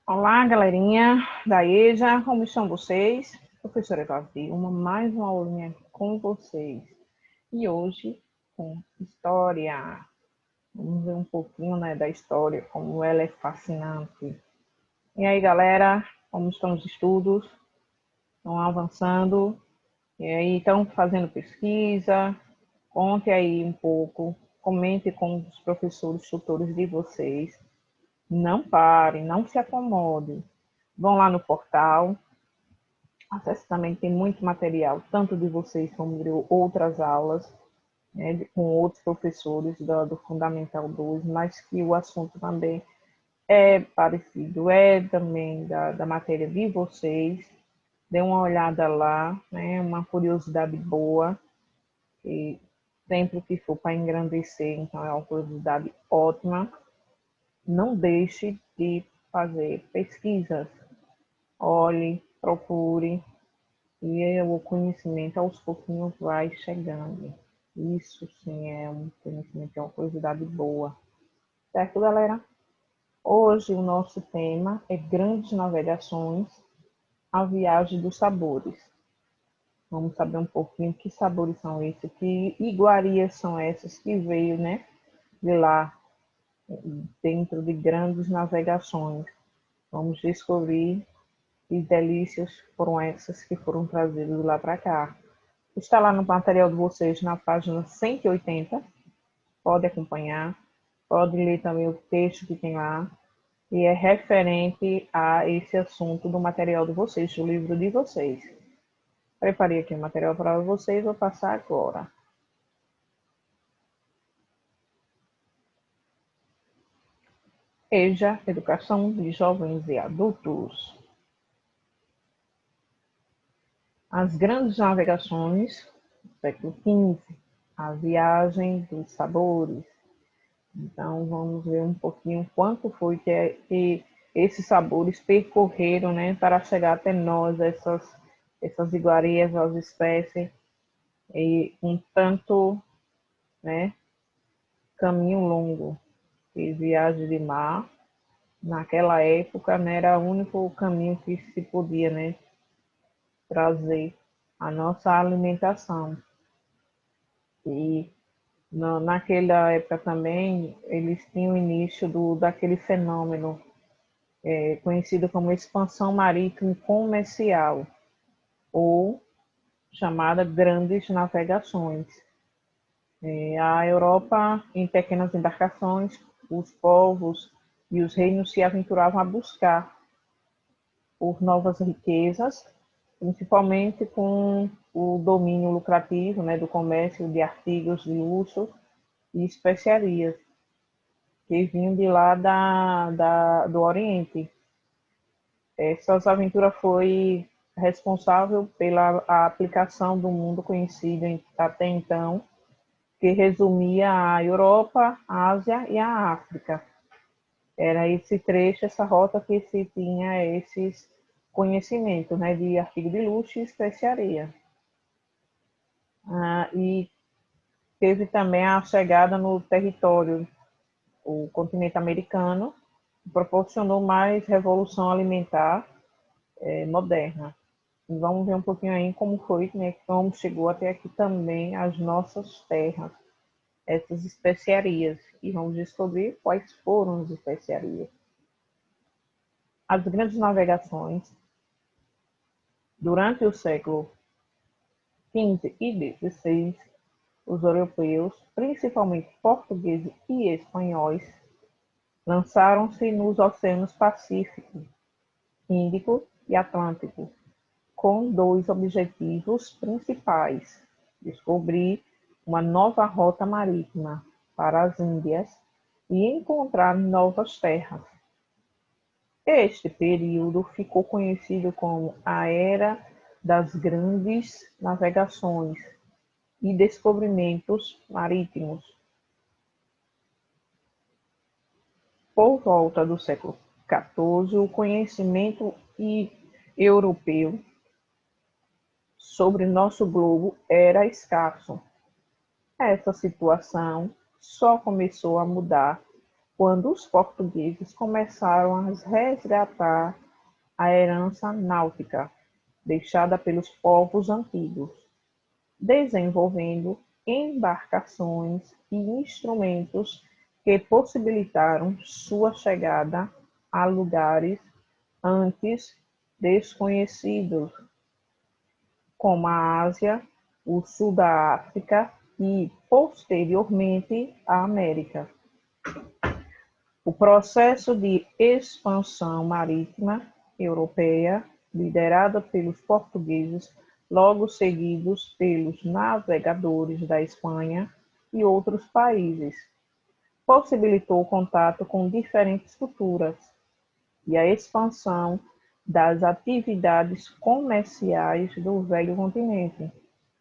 Olá, galerinha da EJA, como estão vocês? Professora Eva Vilma, mais uma aulinha com vocês. E hoje, com história. Vamos ver um pouquinho, né, da história, como ela é fascinante. E aí, galera, como estão os estudos? Estão avançando? E aí, estão fazendo pesquisa? Conte aí um pouco, comente com os professores, tutores de vocês. Não parem, não se acomodem. Vão lá no portal. Acesse também, tem muito material, tanto de vocês como de outras aulas, né, com outros professores do Fundamental 2, mas que o assunto também é parecido, é também da matéria de vocês. Dê uma olhada lá, né, uma curiosidade boa, e sempre que for para engrandecer, então é uma curiosidade ótima. Não deixe de fazer pesquisas, olhe, procure, e o conhecimento aos pouquinhos vai chegando. Isso sim é um conhecimento, é uma curiosidade boa. Certo, galera? Hoje o nosso tema é Grandes Navegações, a Viagem dos Sabores. Vamos saber um pouquinho que sabores são esses, que iguarias são essas que veio, né, de lá, dentro de grandes navegações. Vamos descobrir que delícias foram essas que foram trazidas lá para cá. Está lá no material de vocês na página 180. Pode acompanhar. Pode ler também o texto que tem lá. E é referente a esse assunto do material de vocês, do livro de vocês. Preparei aqui o material para vocês, vou passar agora. EJA, Educação de Jovens e Adultos. As grandes navegações, século XV, a viagem dos sabores. Então, vamos ver um pouquinho quanto foi que esses sabores percorreram, né, para chegar até nós, essas iguarias, as espécies, e um tanto, né, caminho longo. E viagem de mar, naquela época, né, era o único caminho que se podia, né, trazer a nossa alimentação. E naquela época também, eles tinham o início daquele fenômeno conhecido como expansão marítima comercial, ou chamada grandes navegações. A Europa, em pequenas embarcações, os povos e os reinos se aventuravam a buscar por novas riquezas, principalmente com o domínio lucrativo, né, do comércio de artigos de luxo e especiarias, que vinham de lá do Oriente. Essas aventuras foi responsável pela aplicação do mundo conhecido até então, que resumia a Europa, a Ásia e a África. Era esse trecho, essa rota que se tinha esses conhecimentos, né, de artigo de luxo e especiaria. E teve também a chegada no território, o continente americano, que proporcionou mais revolução alimentar moderna. E vamos ver um pouquinho aí como foi, né, como chegou até aqui também as nossas terras, essas especiarias. E vamos descobrir quais foram as especiarias. As grandes navegações, durante o século XV e XVI, os europeus, principalmente portugueses e espanhóis, lançaram-se nos oceanos Pacífico, Índico e Atlântico, com dois objetivos principais: descobrir uma nova rota marítima para as Índias e encontrar novas terras. Este período ficou conhecido como a Era das Grandes Navegações e Descobrimentos Marítimos. Por volta do século XIV, o conhecimento europeu sobre nosso globo era escasso. Essa situação só começou a mudar quando os portugueses começaram a resgatar a herança náutica deixada pelos povos antigos, desenvolvendo embarcações e instrumentos que possibilitaram sua chegada a lugares antes desconhecidos, como a Ásia, o sul da África e, posteriormente, a América. O processo de expansão marítima europeia, liderado pelos portugueses, logo seguidos pelos navegadores da Espanha e outros países, possibilitou o contato com diferentes culturas e a expansão das atividades comerciais do velho continente,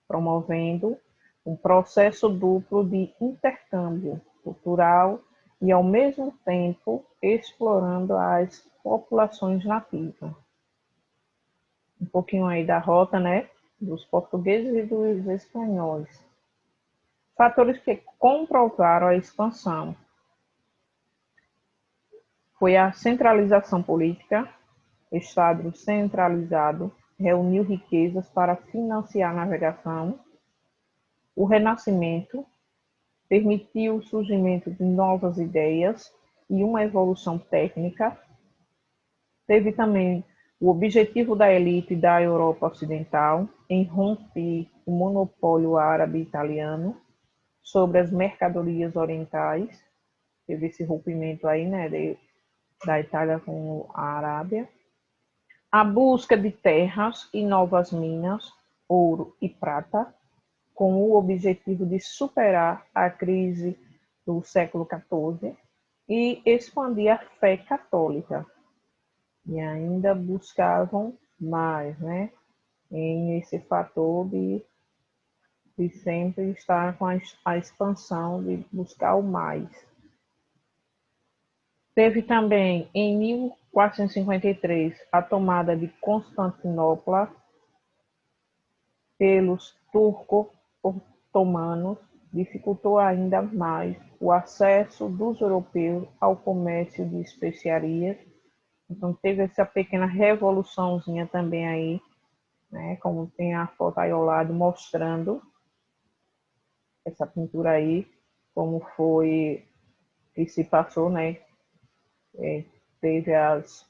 promovendo um processo duplo de intercâmbio cultural e, ao mesmo tempo, explorando as populações nativas. Um pouquinho aí da rota, né, dos portugueses e dos espanhóis. Fatores que comprovaram a expansão foi a centralização política. Estado centralizado reuniu riquezas para financiar a navegação. O Renascimento permitiu o surgimento de novas ideias e uma evolução técnica. Teve também o objetivo da elite da Europa Ocidental em romper o monopólio árabe e italiano sobre as mercadorias orientais. Teve esse rompimento aí, né, da Itália com a Arábia. A busca de terras e novas minas, ouro e prata, com o objetivo de superar a crise do século XIV e expandir a fé católica. E ainda buscavam mais, né? Em esse fator de sempre estar com a expansão, de buscar o mais. Teve também, em 1453, a tomada de Constantinopla pelos turco-otomanos, dificultou ainda mais o acesso dos europeus ao comércio de especiarias. Então teve essa pequena revoluçãozinha também aí, né? Como tem a foto aí ao lado mostrando essa pintura aí, como foi que se passou, né? Teve as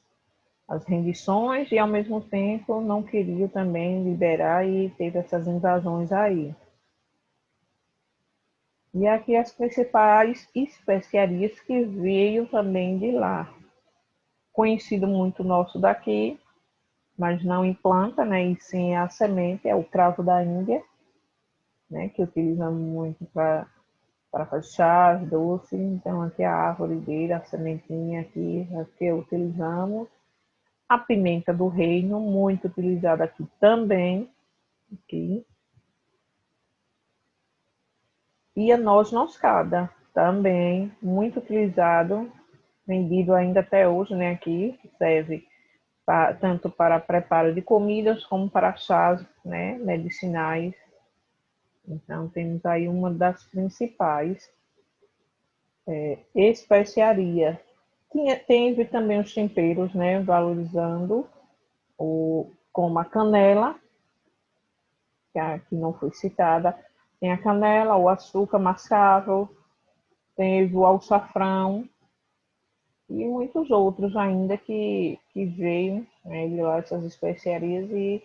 rendições e, ao mesmo tempo, não queriam também liberar e teve essas invasões aí. E aqui as principais especiarias que veio também de lá. Conhecido muito nosso daqui, mas não em planta, né, e sim a semente, é o cravo da Índia, né, que utilizamos muito para fazer chás, doce. Então aqui a árvore dele, a sementinha aqui, é que utilizamos. A pimenta do reino, muito utilizada aqui também. Aqui. E a noz moscada, também muito utilizado, vendido ainda até hoje, né? Aqui serve tanto para preparo de comidas como para chás, né, medicinais. Então temos aí uma das principais especiarias. Teve também os temperos, né, valorizando como a canela, que não foi citada. Tem a canela, o açúcar mascavo, teve o açafrão e muitos outros ainda que veio, né, de lá, essas especiarias e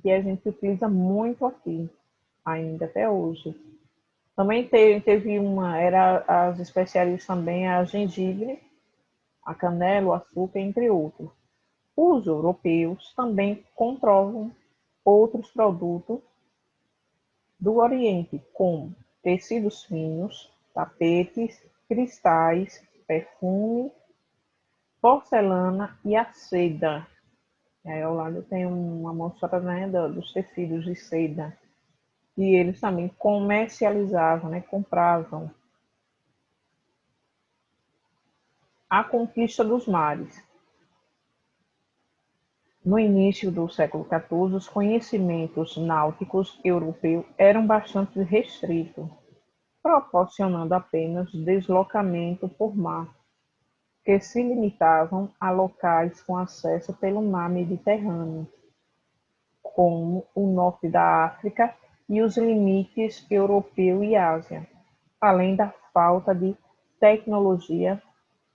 que a gente utiliza muito aqui, ainda até hoje. Também teve as especiarias também, a gengibre, a canela, o açúcar, entre outros. Os europeus também comprovam outros produtos do Oriente, como tecidos finos, tapetes, cristais, perfume, porcelana e a seda. E aí ao lado tem uma amostra, né, dos tecidos de seda. E eles também comercializavam, né, compravam. A conquista dos mares. No início do século XIV, os conhecimentos náuticos europeus eram bastante restritos. proporcionando apenas deslocamento por mar, que se limitavam a locais com acesso pelo mar Mediterrâneo, como o norte da África e os limites europeu e Ásia, além da falta de tecnologia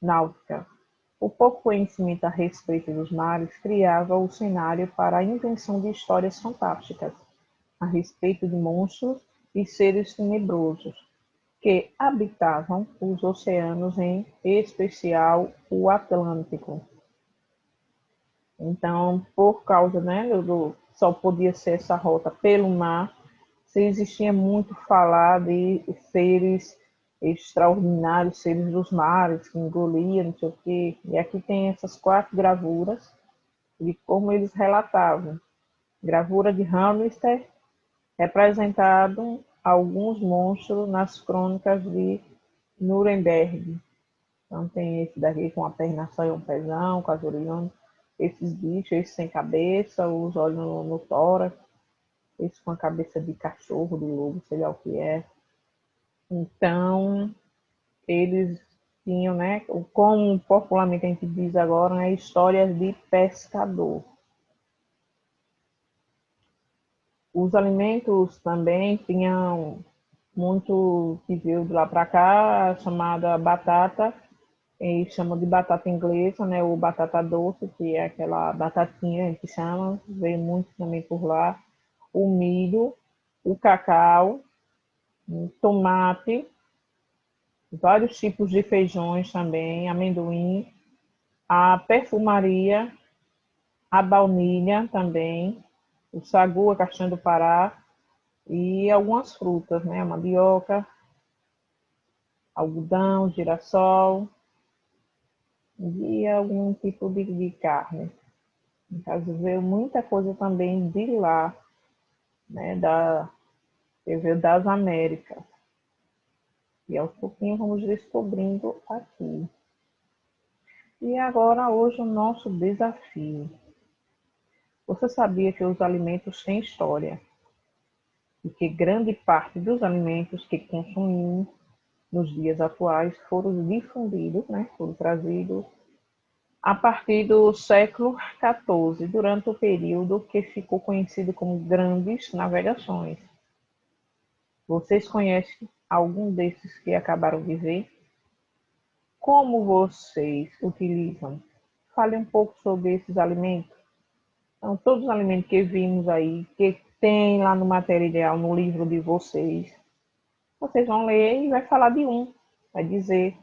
náutica. O pouco conhecimento a respeito dos mares criava o cenário para a invenção de histórias fantásticas a respeito de monstros e seres tenebrosos que habitavam os oceanos, em especial o Atlântico. Então, por causa, né, só podia ser essa rota pelo mar, se existia muito falar de seres extraordinários, seres dos mares, que engoliam, não sei o quê. E aqui tem essas 4 gravuras de como eles relatavam. Gravura de Hamster, representado alguns monstros nas crônicas de Nuremberg. Então tem esse daqui com a perna só e um pezão, com as orelhas, esses bichos, esse sem cabeça, os olhos no tórax, esse com a cabeça de cachorro, de lobo, sei lá o que é. Então, eles tinham, né, como popularmente a gente diz agora, né, histórias de pescador. Os alimentos também tinham muito que veio de lá para cá, chamada batata, e chamam de batata inglesa, né, ou batata doce, que é aquela batatinha que chama, veio muito também por lá. O milho, o cacau, o tomate, vários tipos de feijões também, amendoim, a perfumaria, a baunilha também, o sagu, a castanha do Pará e algumas frutas, né? A mandioca, algodão, girassol e algum tipo de carne. No caso, veio muita coisa também de lá, né? Veio das Américas. E aos pouquinhos vamos descobrindo aqui. E agora, hoje, o nosso desafio. Você sabia que os alimentos têm história e que grande parte dos alimentos que consumimos nos dias atuais foram difundidos, né, foram trazidos a partir do século XIV, durante o período que ficou conhecido como Grandes Navegações. Vocês conhecem algum desses que acabaram de ver? Como vocês utilizam? Fale um pouco sobre esses alimentos. Então, todos os alimentos que vimos aí, que tem lá no material, no livro de vocês, vocês vão ler e vai falar de um. Vai dizer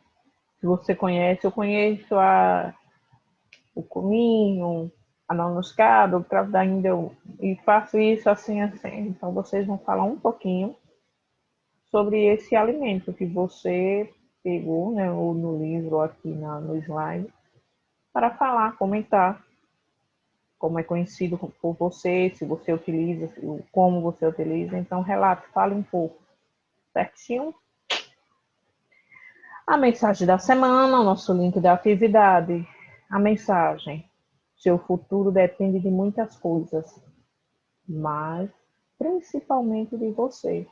se você conhece. Eu conheço o cominho, a noz moscada, o cravo da Índia, e faço isso assim, assim. Então, vocês vão falar um pouquinho sobre esse alimento que você pegou, né, ou no livro, ou aqui no slide, para falar, comentar como é conhecido por você, se você utiliza, como você utiliza. Então, relate, fale um pouco. Certinho? A mensagem da semana, o nosso link da atividade. A mensagem. Seu futuro depende de muitas coisas, mas principalmente de você.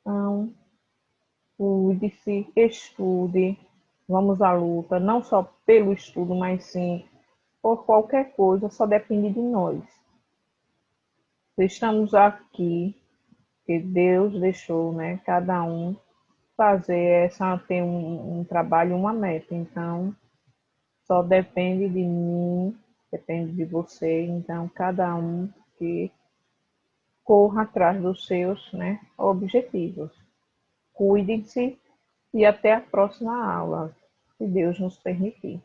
Então, cuide-se, estude, vamos à luta, não só pelo estudo, mas sim por qualquer coisa, só depende de nós. Estamos aqui, que Deus deixou, né, cada um fazer ter um trabalho, uma meta. Então, só depende de mim, depende de você. Então, cada um que corra atrás dos seus, né, objetivos. Cuidem-se e até a próxima aula, se Deus nos permitir.